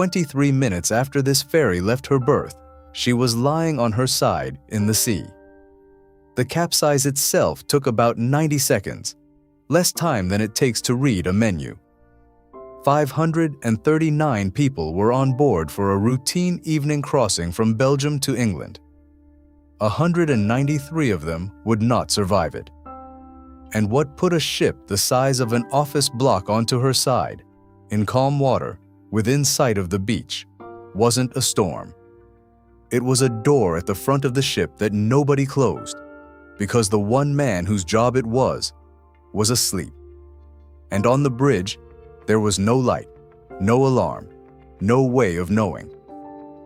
23 minutes after this ferry left her berth, she was lying on her side in the sea. The capsize itself took about 90 seconds, less time than it takes to read a menu. 539 people were on board for a routine evening crossing from Belgium to England. 193 of them would not survive it. And what put a ship the size of an office block onto her side, in calm water, within sight of the beach, wasn't a storm. It was a door at the front of the ship that nobody closed, because the one man whose job it was asleep. And on the bridge, there was no light, no alarm, no way of knowing.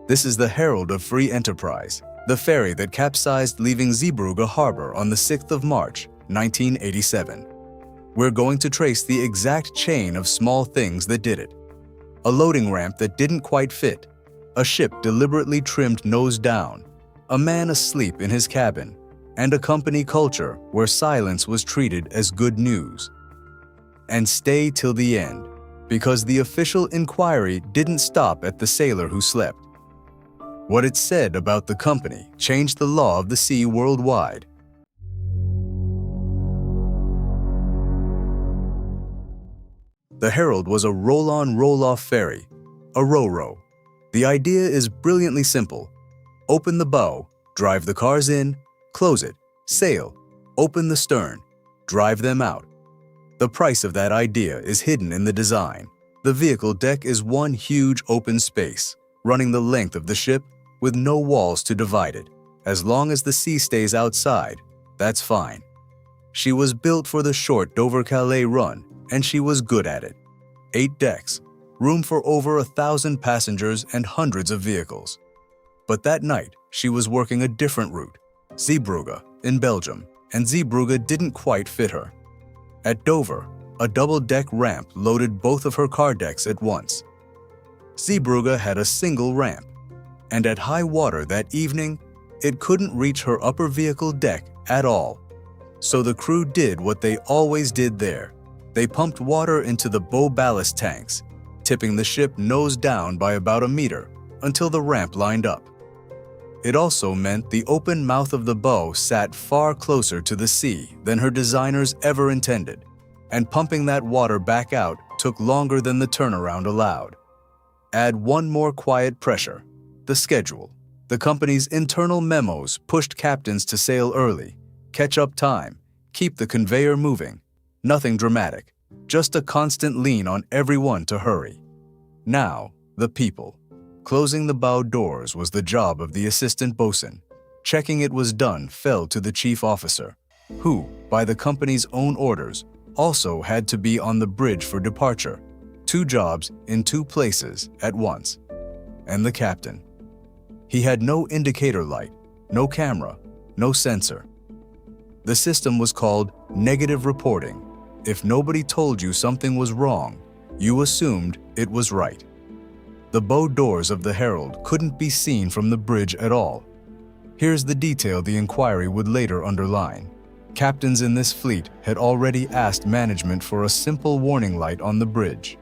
This is the Herald of Free Enterprise, the ferry that capsized leaving Zeebrugge harbor on the 6th of March, 1987. We're going to trace the exact chain of small things that did it. A loading ramp that didn't quite fit, a ship deliberately trimmed nose down, a man asleep in his cabin, and a company culture where silence was treated as good news. And stay till the end, because the official inquiry didn't stop at the sailor who slept. What it said about the company changed the law of the sea worldwide. The Herald was a roll-on, roll-off ferry, a ro-ro. The idea is brilliantly simple. Open the bow, drive the cars in, close it, sail, open the stern, drive them out. The price of that idea is hidden in the design. The vehicle deck is one huge open space, running the length of the ship with no walls to divide it. As long as the sea stays outside, that's fine. She was built for the short Dover-Calais run, and she was good at it. 8 decks, room for over 1,000 passengers and hundreds of vehicles. But that night, she was working a different route, Zeebrugge in Belgium, and Zeebrugge didn't quite fit her. At Dover, a double-deck ramp loaded both of her car decks at once. Zeebrugge had a single ramp, and at high water that evening, it couldn't reach her upper vehicle deck at all. So the crew did what they always did there. They pumped water into the bow ballast tanks, tipping the ship nose down by about a meter until the ramp lined up. It also meant the open mouth of the bow sat far closer to the sea than her designers ever intended, and pumping that water back out took longer than the turnaround allowed. Add one more quiet pressure, the schedule. The company's internal memos pushed captains to sail early, catch up time, keep the conveyor moving. Nothing dramatic, just a constant lean on everyone to hurry. Now, the people. Closing the bow doors was the job of the assistant bosun. Checking it was done fell to the chief officer, who, by the company's own orders, also had to be on the bridge for departure. 2 jobs in 2 places at once. And the captain. He had no indicator light, no camera, no sensor. The system was called negative reporting. If nobody told you something was wrong, you assumed it was right. The bow doors of the Herald couldn't be seen from the bridge at all. Here's the detail the inquiry would later underline. Captains in this fleet had already asked management for a simple warning light on the bridge.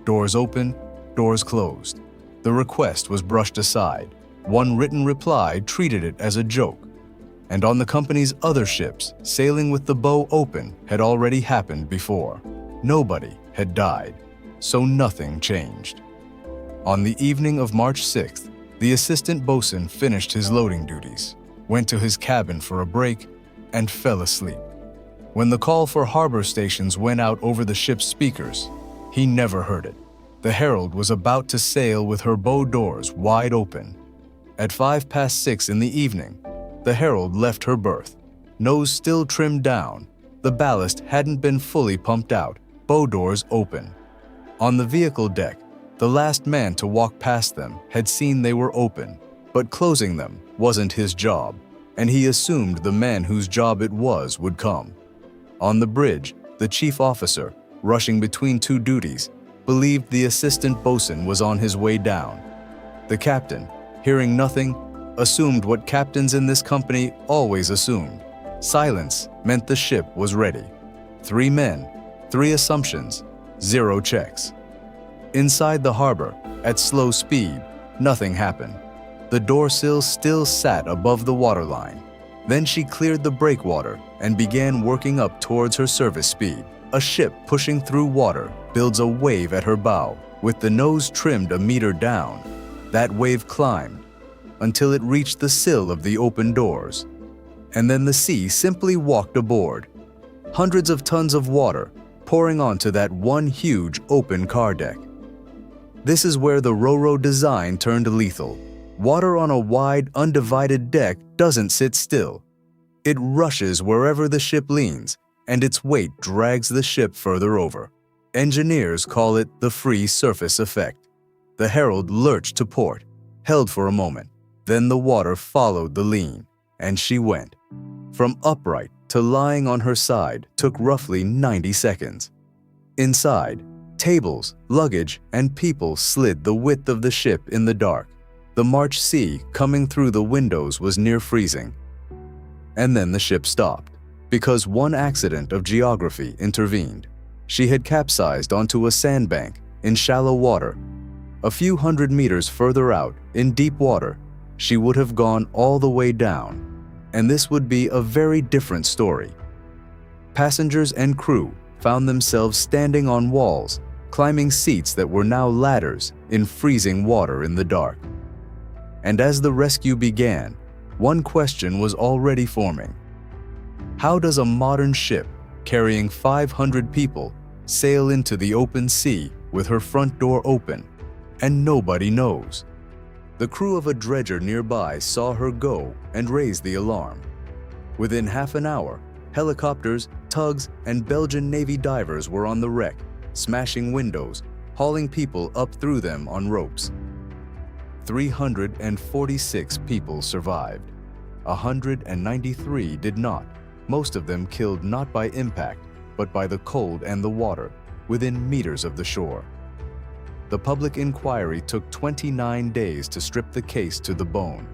Doors open, doors closed. The request was brushed aside. One written reply treated it as a joke. And on the company's other ships, sailing with the bow open had already happened before. Nobody had died, so nothing changed. On the evening of March 6th, the assistant bosun finished his loading duties, went to his cabin for a break, and fell asleep. When the call for harbor stations went out over the ship's speakers, he never heard it. The Herald was about to sail with her bow doors wide open. At 6:05 in the evening, the Herald left her berth, nose still trimmed down. The ballast hadn't been fully pumped out, bow doors open. On the vehicle deck, the last man to walk past them had seen they were open, but closing them wasn't his job, and he assumed the man whose job it was would come. On the bridge, the chief officer, rushing between 2 duties, believed the assistant bosun was on his way down. The captain, hearing nothing, assumed what captains in this company always assumed. Silence meant the ship was ready. 3 men, 3 assumptions, 0 checks. Inside the harbor, At slow speed, nothing happened. The door sill still sat above the waterline. Then she cleared the breakwater and began working up towards her service speed. A ship pushing through water builds a wave at her bow, with the nose trimmed a meter down. That wave climbed until it reached the sill of the open doors. And then the sea simply walked aboard. Hundreds of tons of water pouring onto that one huge open car deck. This is where the rowrow design turned lethal. Water on a wide, undivided deck doesn't sit still. It rushes wherever the ship leans, and its weight drags the ship further over. Engineers call it the free surface effect. The Herald lurched to port, held for a moment. Then the water followed the lean, and she went. From upright to lying on her side took roughly 90 seconds. Inside, tables, luggage, and people slid the width of the ship in the dark. The March sea coming through the windows was near freezing. And then the ship stopped, because one accident of geography intervened. She had capsized onto a sandbank in shallow water. A few hundred meters further out, in deep water, she would have gone all the way down, and this would be a very different story. Passengers and crew found themselves standing on walls, climbing seats that were now ladders in freezing water in the dark. And as the rescue began, one question was already forming. How does a modern ship carrying 500 people sail into the open sea with her front door open, and nobody knows? The crew of a dredger nearby saw her go and raised the alarm. Within half an hour, helicopters, tugs, and Belgian Navy divers were on the wreck, smashing windows, hauling people up through them on ropes. 346 people survived. 193 did not, most of them killed not by impact, but by the cold and the water, within meters of the shore. The public inquiry took 29 days to strip the case to the bone.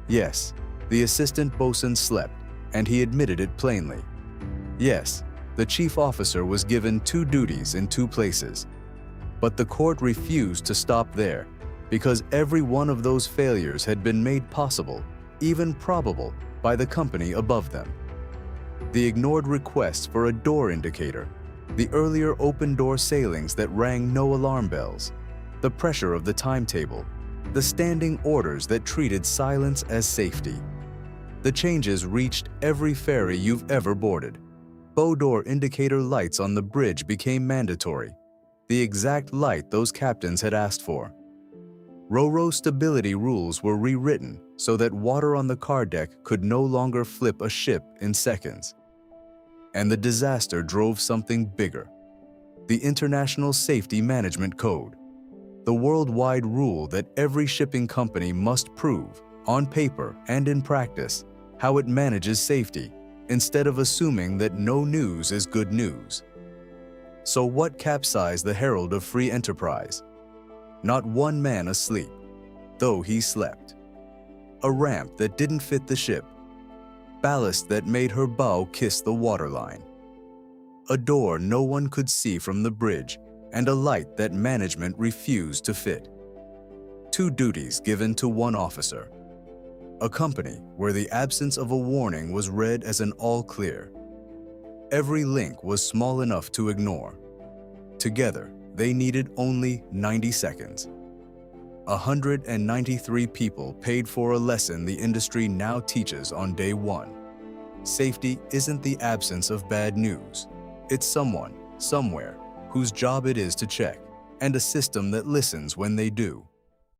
Yes, the assistant bosun slept, and he admitted it plainly. Yes, the chief officer was given 2 duties in 2 places. But the court refused to stop there, because every one of those failures had been made possible, even probable, by the company above them. The ignored requests for a door indicator, the earlier open-door sailings that rang no alarm bells, the pressure of the timetable, the standing orders that treated silence as safety. The changes reached every ferry you've ever boarded. Bow door indicator lights on the bridge became mandatory, the exact light those captains had asked for. Rowrow stability rules were rewritten so that water on the car deck could no longer flip a ship in seconds. And the disaster drove something bigger. The International Safety Management Code, the worldwide rule that every shipping company must prove, on paper and in practice, how it manages safety, instead of assuming that no news is good news. So what capsized the Herald of Free Enterprise? Not one man asleep, though he slept. A ramp that didn't fit the ship. Ballast that made her bow kiss the waterline. A door no one could see from the bridge, and a light that management refused to fit. 2 duties given to 1 officer. A company where the absence of a warning was read as an all clear. Every link was small enough to ignore. Together, they needed only 90 seconds. 193 people paid for a lesson the industry now teaches on day 1. Safety isn't the absence of bad news. It's someone, somewhere, whose job it is to check, and a system that listens when they do.